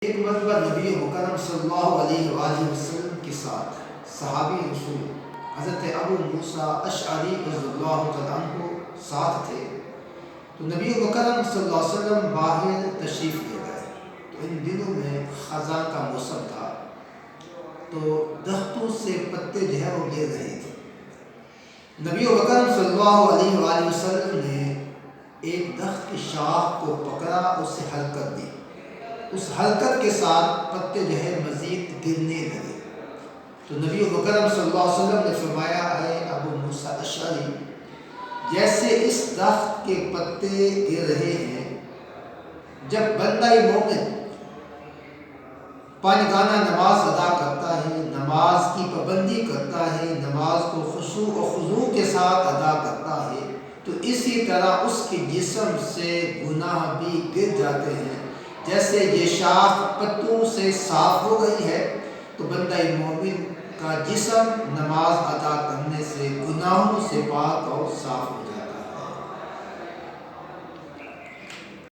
ایک مرتبہ نبی مکرم صلی اللہ علیہ وآلہ وسلم کے ساتھ صحابی رسول حضرت ابو موسیٰ اشعری رضی اللہ تعالیٰ عنہ ساتھ تھے. تو نبی مکرم صلی اللہ علیہ وسلم باہر تشریف لے گئے. تو ان دنوں میں خزاں کا موسم تھا، تو درختوں سے پتے جو ہے وہ گر رہے تھے. نبی مکرم صلی اللہ علیہ وآلہ وسلم نے ایک درخت کی شاخ کو پکڑا، اس سے حرکت دی. اس حرکت کے ساتھ پتے جو ہے مزید گرنے لگے. تو نبی مکرم صلی اللہ علیہ وسلم نے فرمایا، اے ابو موسیٰ اشعری، جیسے اس درخت کے پتے گر رہے ہیں، جب بندہ مومن پانچگانہ نماز ادا کرتا ہے، نماز کی پابندی کرتا ہے، نماز کو خشوع و خضوع کے ساتھ ادا کرتا ہے، تو اسی طرح اس کے جسم سے گناہ بھی گر جاتے ہیں. جیسے یہ شاخ پتوں سے صاف ہو گئی ہے، تو بندہ مومن کا جسم نماز ادا کرنے سے گناہوں سے پاک اور صاف ہو جاتا ہے.